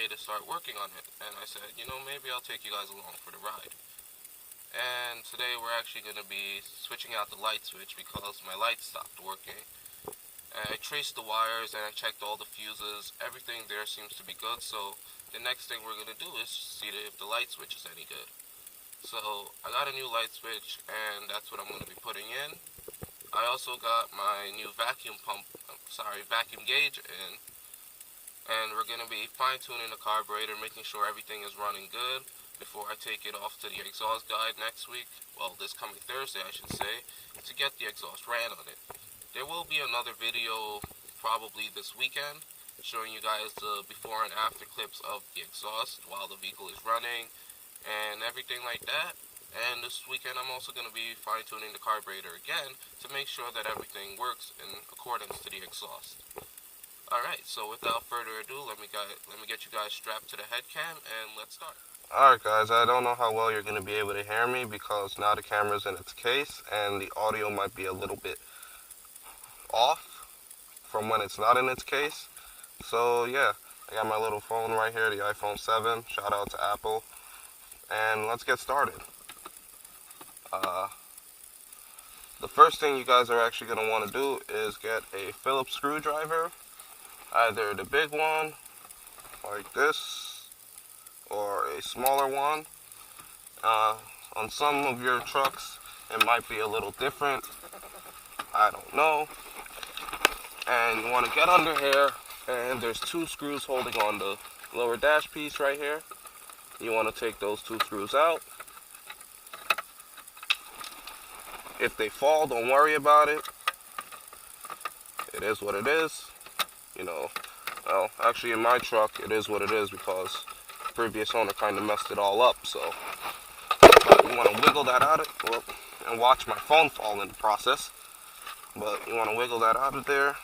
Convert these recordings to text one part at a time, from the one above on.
ready to start working on it. And I said, you know, maybe I'll take you guys along for the ride. And today we're actually going to be switching out the light switch because my light stopped working. And I traced the wires and I checked all the fuses. Everything there seems to be good, so the next thing we're going to do is see if the light switch is any good. So I got a new light switch and that's what I'm going to be putting in. I also got my new vacuum gauge in, and we're going to be fine-tuning the carburetor, making sure everything is running good before I take it off to the exhaust guide next week, well, this coming Thursday I should say, to get the exhaust ran on it. There will be another video probably this weekend showing you guys the before and after clips of the exhaust while the vehicle is running and everything like that. And this weekend I'm also going to be fine-tuning the carburetor again to make sure that everything works in accordance to the exhaust. Alright, so without further ado, let me get you guys strapped to the head cam and let's start. Alright guys, I don't know how well you're going to be able to hear me because now the camera's in its case and the audio might be a little bit off from when it's not in its case. So yeah, I got my little phone right here, the iPhone 7, shout out to Apple, and let's get started. The first thing you guys are actually going to want to do is get a Phillips screwdriver, either the big one like this or a smaller one. On some of your trucks it might be a little different, I don't know. And you want to get under here, and there's two screws holding on the lower dash piece right here. You want to take those two screws out. If they fall, don't worry about it. It is what it is. You know, well, actually in my truck it is what it is because the previous owner kind of messed it all up. So but you want to wiggle that out of, and watch my phone fall in the process. But you want to wiggle that out of there.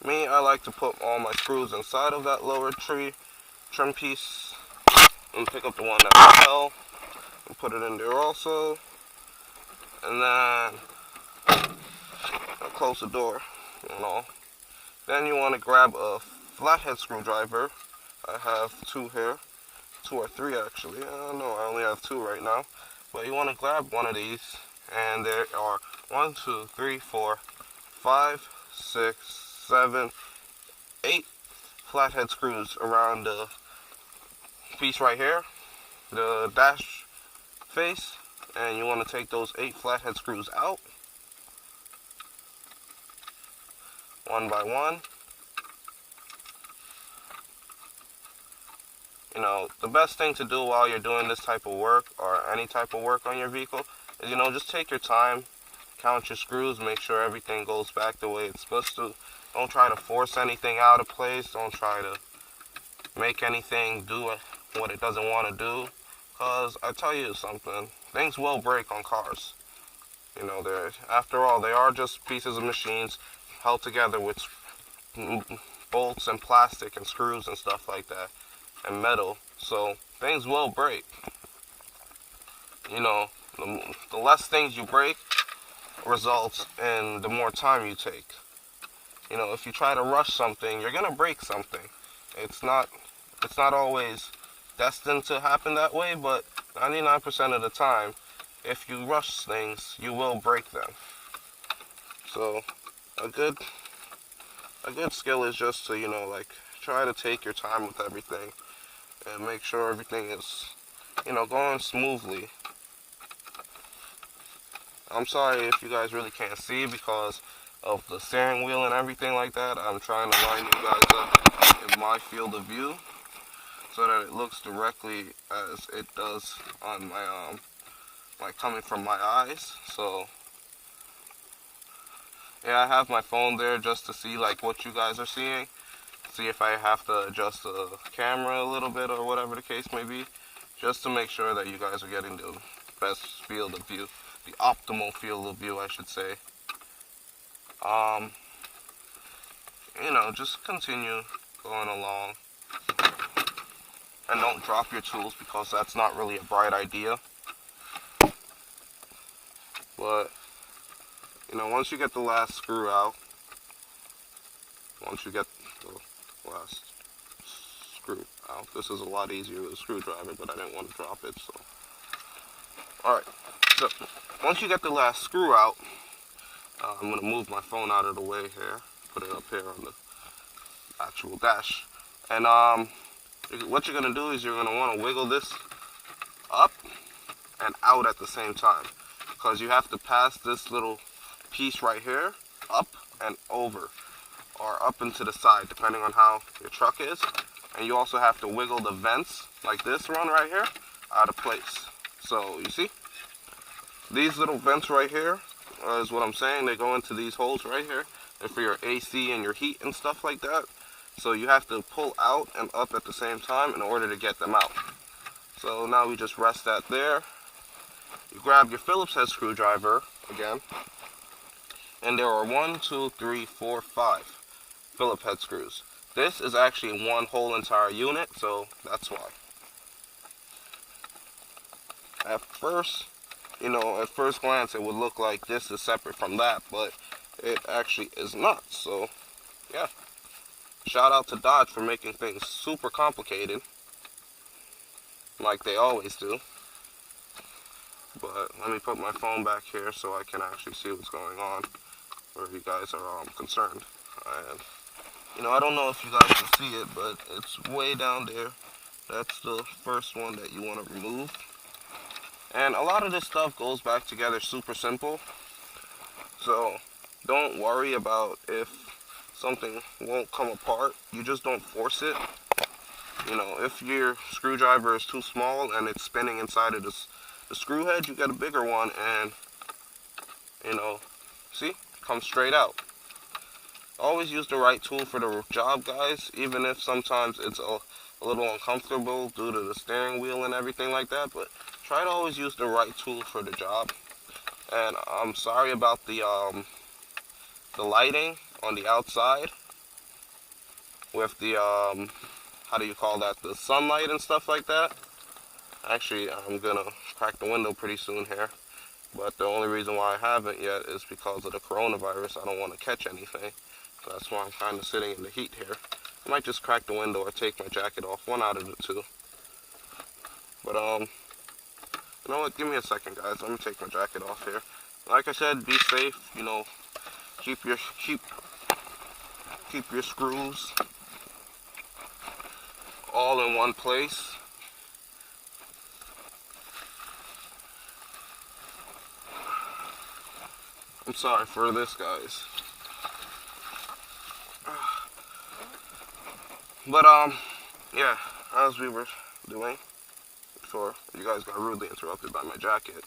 Me, I like to put all my screws inside of that lower trim piece and pick up the one that fell and put it in there also. And then I'll close the door, you know. Then you want to grab a flathead screwdriver. I have two here, 2 or 3 actually. No, I only have 2 right now. But you want to grab one of these, and there are 1, 2, 3, 4, 5, 6, 7, 8 flathead screws around the piece right here, the dash face, and you want to take those 8 flathead screws out one by one. You know, the best thing to do while you're doing this type of work or any type of work on your vehicle is, you know, just take your time, count your screws, make sure everything goes back the way it's supposed to. Don't try to force anything out of place. Don't try to make anything do what it doesn't want to do. Because I tell you something, things will break on cars. You know, after all, they are just pieces of machines held together with bolts and plastic and screws and stuff like that, and metal. So things will break. You know, the less things you break results in the more time you take. You know, if you try to rush something, you're gonna break something. It's not always destined to happen that way, but 99% of the time, if you rush things, you will break them. So a good skill is just to, you know, like, try to take your time with everything and make sure everything is, you know, going smoothly. I'm sorry if you guys really can't see because of the steering wheel and everything like that. I'm trying to line you guys up in my field of view so that it looks directly as it does on my like coming from my eyes. So yeah, I have my phone there just to see like what you guys are seeing. See if I have to adjust the camera a little bit or whatever the case may be, just to make sure that you guys are getting the best field of view, the optimal field of view, I should say. You know, just continue going along and don't drop your tools because that's not really a bright idea. But you know, once you get the last screw out, once you get the last screw out. This is a lot easier with a screwdriver, but I didn't want to drop it, so. Alright, so once you get the last screw out, I'm going to move my phone out of the way here, put it up here on the actual dash. And what you're going to do is you're going to want to wiggle this up and out at the same time, because you have to pass this little piece right here up and over, or up and to the side, depending on how your truck is. And you also have to wiggle the vents, like this one right here, out of place. So you see, these little vents right here is what I'm saying. They go into these holes right here. They're for your AC and your heat and stuff like that. So you have to pull out and up at the same time in order to get them out. So now we just rest that there. You grab your Phillips head screwdriver again, and there are 1, 2, 3, 4, 5 Phillips head screws. This is actually one whole entire unit, so that's why. At first, at first glance it would look like this is separate from that, but it actually is not. So yeah, shout out to Dodge for making things super complicated, like they always do. But let me put my phone back here so I can actually see what's going on, where you guys are concerned. And I don't know if you guys can see it, but it's way down there. That's the first one that you want to remove. And a lot of this stuff goes back together super simple. So don't worry about if something won't come apart. You just don't force it. If your screwdriver is too small and it's spinning inside of the screw head, you get a bigger one and, see, comes straight out. Always use the right tool for the job, guys, even if sometimes it's a little uncomfortable due to the steering wheel and everything like that, but try to always use the right tool for the job. And I'm sorry about the lighting on the outside with the, how do you call that, the sunlight and stuff like that. Actually, I'm gonna crack the window pretty soon here, but the only reason why I haven't yet is because of the coronavirus. I don't want to catch anything. That's why I'm kind of sitting in the heat here. I might just crack the window or take my jacket off, one out of the two. But you know what, give me a second, guys. Let me take my jacket off here. Like I said, be safe, keep your screws all in one place. I'm sorry for this, guys. But yeah, as we were doing before, you guys got rudely interrupted by my jacket.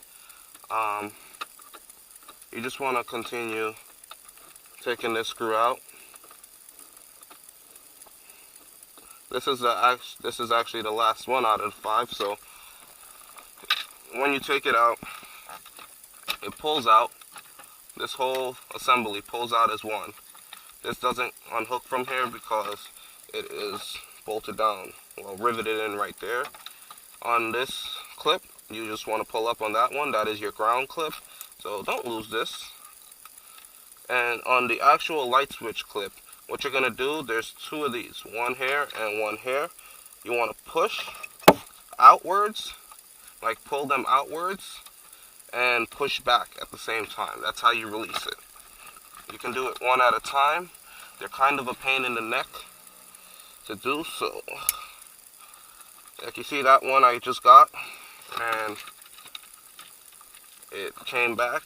You just want to continue taking this screw out. This is actually the last one out of the 5. So when you take it out, it pulls out. This whole assembly pulls out as one. This doesn't unhook from here because it is bolted down, well, riveted in right there. On this clip, you just want to pull up on that one. That is your ground clip, so don't lose this. And on the actual light switch clip, what you're going to do, there's 2 of these, one here and one here. You want to push outwards, like pull them outwards, and push back at the same time. That's how you release it. You can do it one at a time. They're kind of a pain in the neck to do, so like you see that one I just got, and it came back,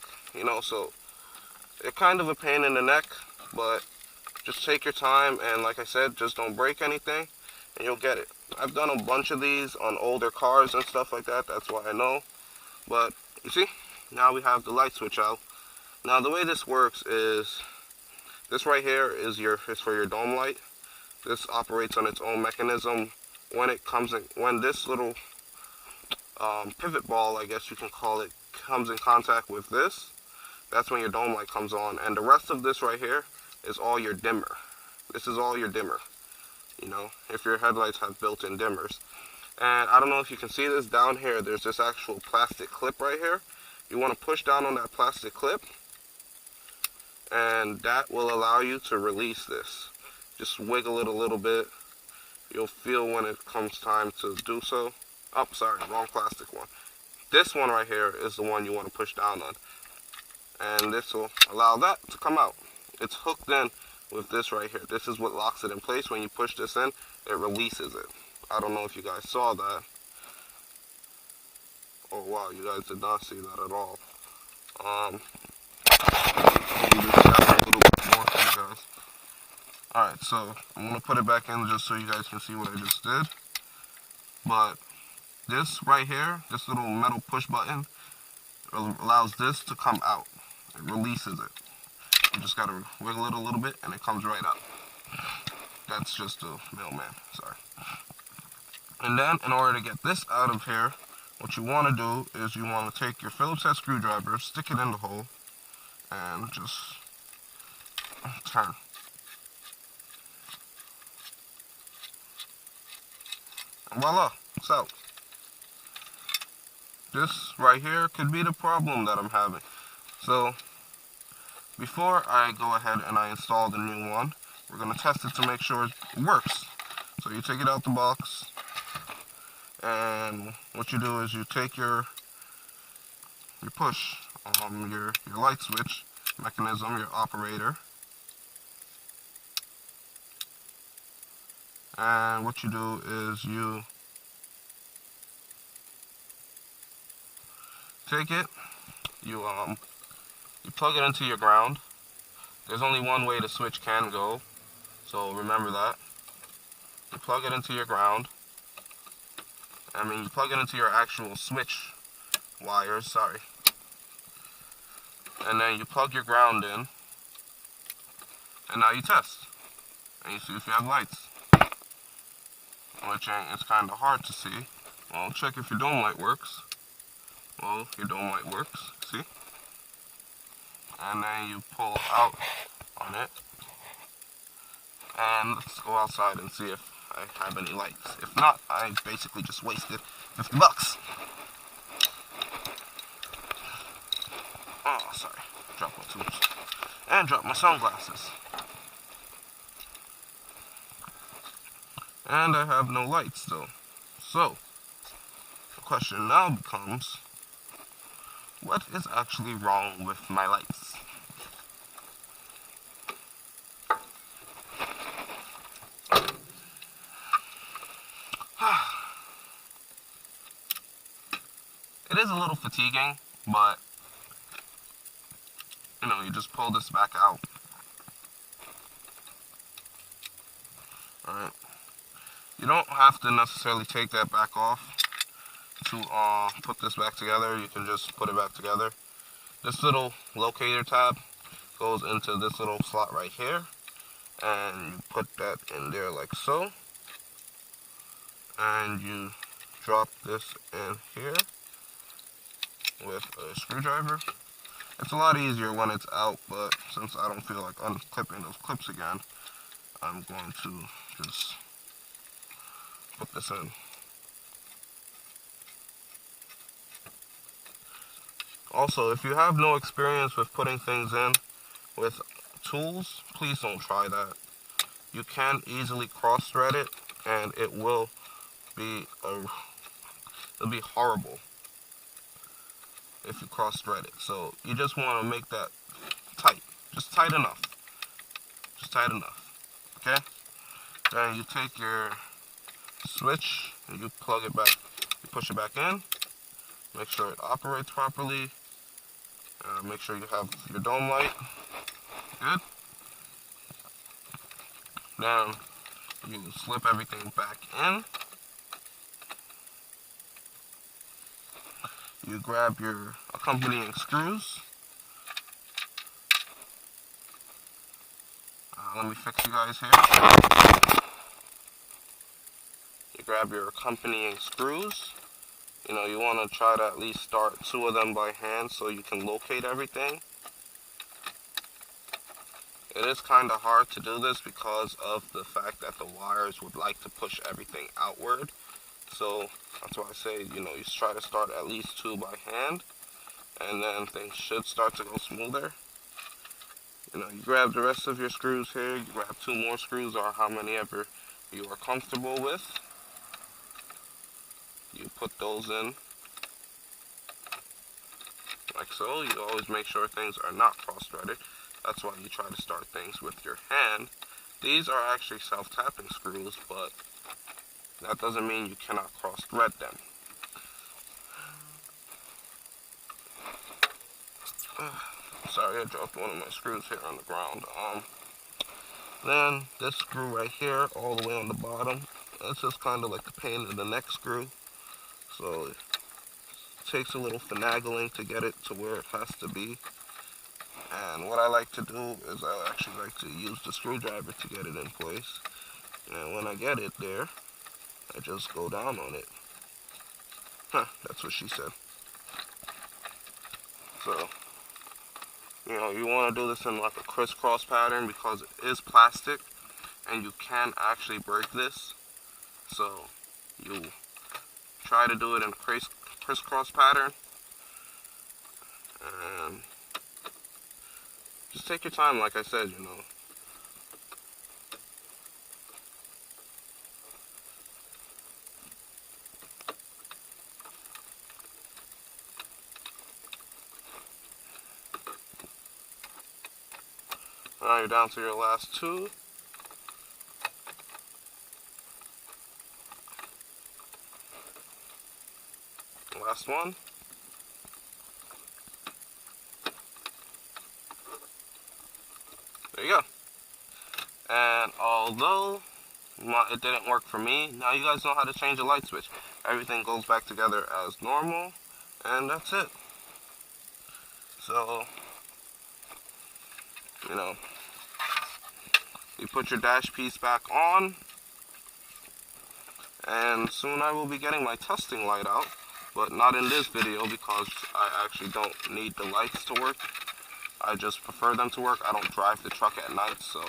so it's kind of a pain in the neck, but just take your time, and like I said, just don't break anything and you'll get it. I've done a bunch of these on older cars and stuff like that, that's why I know. But you see, now we have the light switch out. Now the way this works is, this right here is for your dome light. This operates on its own mechanism. When this little pivot ball, I guess you can call it, comes in contact with this, that's when your dome light comes on. And the rest of this right here is all your dimmer. This is all your dimmer, if your headlights have built-in dimmers. And I don't know if you can see this down here, there's this actual plastic clip right here. You want to push down on that plastic clip, and that will allow you to release this. just wiggle it a little bit. You'll feel when it comes time to do so. Oh, sorry, wrong plastic one. This one right here is the one you want to push down on. And this will allow that to come out. It's hooked in with this right here. This is what locks it in place. When you push this in, it releases it. I don't know if you guys saw that. Oh wow, you guys did not see that at all. Let me just a little bit more for you guys. Alright, so I'm going to put it back in just so you guys can see what I just did. But this right here, this little metal push button, allows this to come out. It releases it. You just got to wiggle it a little bit and it comes right out. That's just a middleman, sorry. And then in order to get this out of here, what you want to do is you want to take your Phillips head screwdriver, stick it in the hole, and just turn. And voila, it's out. This right here could be the problem that I'm having. So before I go ahead and I install the new one, we're going to test it to make sure it works. So you take it out the box, and what you do is you take your push, your light switch mechanism, your operator, and what you do is you take it, you plug it into your ground. There's only one way the switch can go, so remember that. You plug it into your ground. You plug it into your actual switch wires, sorry. And then you plug your ground in, and now you test. And you see if you have lights. Which it's kind of hard to see. Well, check if your dome light works. Well, your dome light works, see? And then you pull out on it. And let's go outside and see if I have any lights. If not, I basically just wasted 50 bucks. Oh, sorry. Dropped my tools. And dropped my sunglasses. And I have no lights though. So, the question now becomes, what is actually wrong with my lights? It is a little fatiguing, but you just pull this back out. Alright. You don't have to necessarily take that back off to put this back together. You can just put it back together. This little locator tab goes into this little slot right here, and you put that in there like so, and you drop this in here with a screwdriver. It's a lot easier when it's out, but since I don't feel like unclipping those clips again, I'm going to just put this in. Also, if you have no experience with putting things in with tools, please don't try that. You can easily cross-thread it, and it will be it'll be horrible if you cross-thread it. So you just want to make that tight, just tight enough, okay? Then you take your switch and you plug it back, you push it back in, make sure it operates properly, make sure you have your dome light, good. Then you slip everything back in. You grab your accompanying screws. Let me fix you guys here. You grab your accompanying screws. You want to try to at least start 2 of them by hand so you can locate everything. It is kind of hard to do this because of the fact that the wires would like to push everything outward. So that's why I say, you try to start at least 2 by hand, and then things should start to go smoother. You grab the rest of your screws here. You grab 2 more screws or how many ever you are comfortable with. You put those in like so. You always make sure things are not cross-threaded. That's why you try to start things with your hand. These are actually self-tapping screws, but that doesn't mean you cannot cross-thread them. Sorry, I dropped one of my screws here on the ground. Then this screw right here, all the way on the bottom, it's just kind of like the pain in the neck screw. So it takes a little finagling to get it to where it has to be. And what I like to do is I actually like to use the screwdriver to get it in place. And when I get it there, I just go down on it. That's what she said. So, you want to do this in like a crisscross pattern because it is plastic and you can actually break this. So, you try to do it in crisscross pattern. And just take your time, like I said, Now you're down to your last 2. Last one. There you go. And although it didn't work for me, now you guys know how to change a light switch. Everything goes back together as normal, and that's it. So, you put your dash piece back on, and soon I will be getting my testing light out, but not in this video because I actually don't need the lights to work. I just prefer them to work. I don't drive the truck at night, so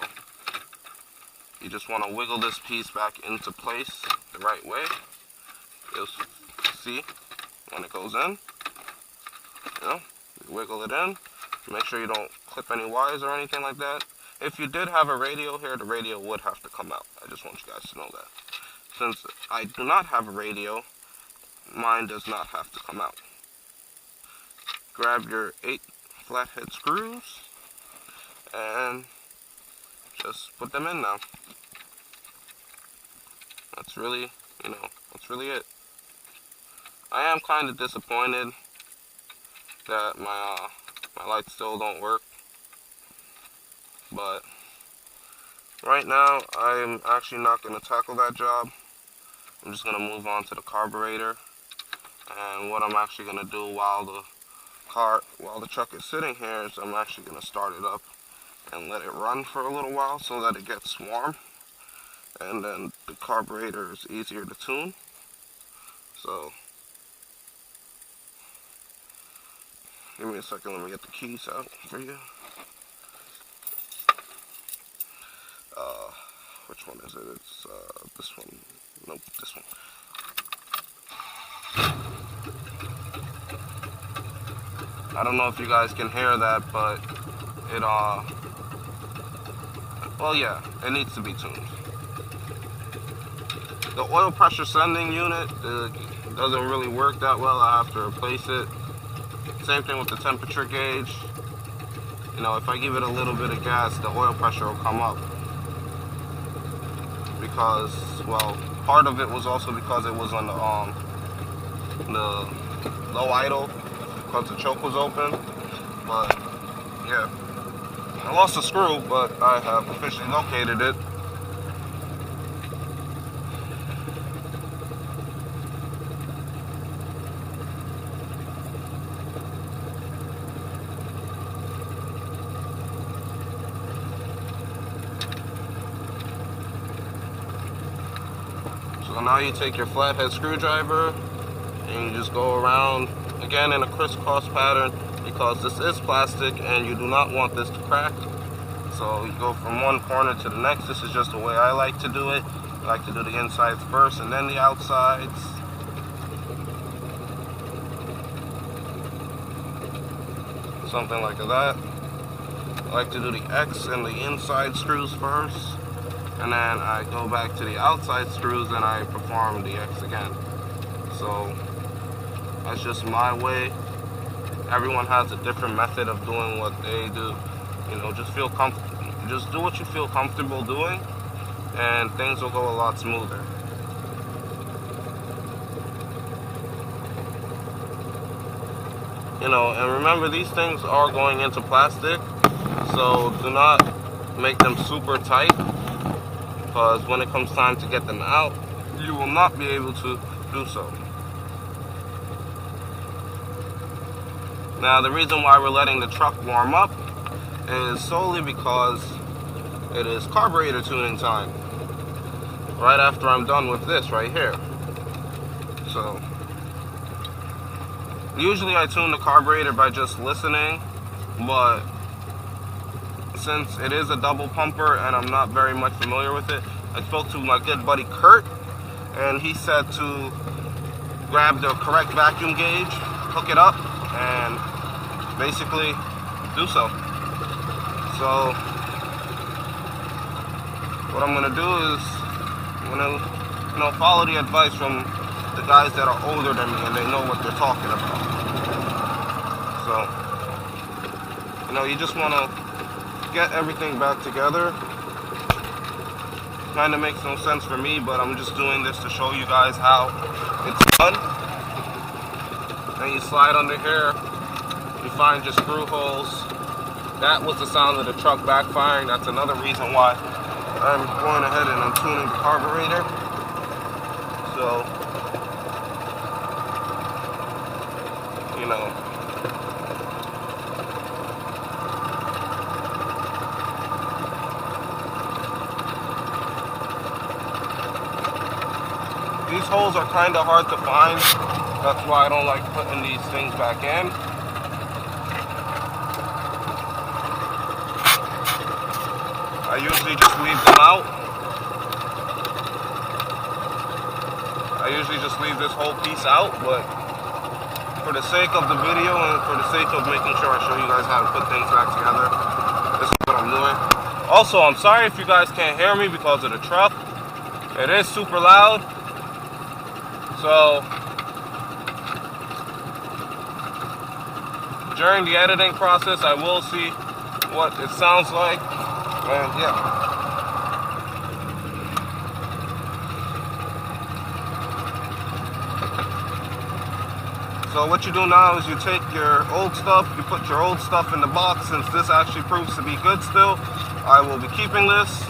you just want to wiggle this piece back into place the right way. You'll see when it goes in, you wiggle it in. Make sure you don't clip any wires or anything like that. If you did have a radio here, the radio would have to come out. I just want you guys to know that. Since I do not have a radio, mine does not have to come out. Grab your 8 flathead screws and just put them in now. That's really, that's really it. I am kind of disappointed that my lights still don't work. But right now, I'm actually not going to tackle that job. I'm just going to move on to the carburetor. And what I'm actually going to do while the truck is sitting here is I'm actually going to start it up and let it run for a little while so that it gets warm. And then the carburetor is easier to tune. So, give me a second, let me get the keys out for you. Which one is it? It's this one. Nope, this one. I don't know if you guys can hear that, but it well, yeah, it needs to be tuned. The oil pressure sending unit doesn't really work that well. I have to replace it. Same thing with the temperature gauge. If I give it a little bit of gas, the oil pressure will come up. Because, well, part of it was also because it was on the low idle, because the choke was open. But yeah, I lost the screw, but I have officially located it. So now you take your flathead screwdriver and you just go around again in a crisscross pattern because this is plastic and you do not want this to crack. So you go from one corner to the next. This is just the way I like to do it. I like to do the insides first and then the outsides. Something like that. I like to do the X and the inside screws first, and then I go back to the outside screws and I perform the X again. So that's just my way. Everyone has a different method of doing what they do. You know, just do what you feel comfortable doing, and things will go a lot smoother. You know, and remember, these things are going into plastic, so do not make them super tight, because when it comes time to get them out, you will not be able to do so. Now, the reason why we're letting the truck warm up is solely because it is carburetor tuning time right after I'm done with this right here. So usually I tune the carburetor by just listening, but since it is a double pumper and I'm not very much familiar with it, I spoke to my good buddy Kurt, and he said to grab the correct vacuum gauge, hook it up, and basically do so. So what I'm gonna do is I'm gonna follow the advice from the guys that are older than me and they know what they're talking about. So, you just wanna get everything back together. Kinda makes no sense for me, but I'm just doing this to show you guys how it's done. Then you slide under here, you find your screw holes. That was the sound of the truck backfiring. That's another reason why I'm going ahead and I'm tuning the carburetor. So, these holes are kind of hard to find. That's why I don't like putting these things back in. I usually just leave them out. I usually just leave this whole piece out, but for the sake of the video and for the sake of making sure I show you guys how to put things back together, this is what I'm doing. Also, I'm sorry if you guys can't hear me because of the truck. It is super loud. So, during the editing process, I will see what it sounds like. And yeah. So what you do now is you take your old stuff, you put your old stuff in the box. Since this actually proves to be good still, I will be keeping this.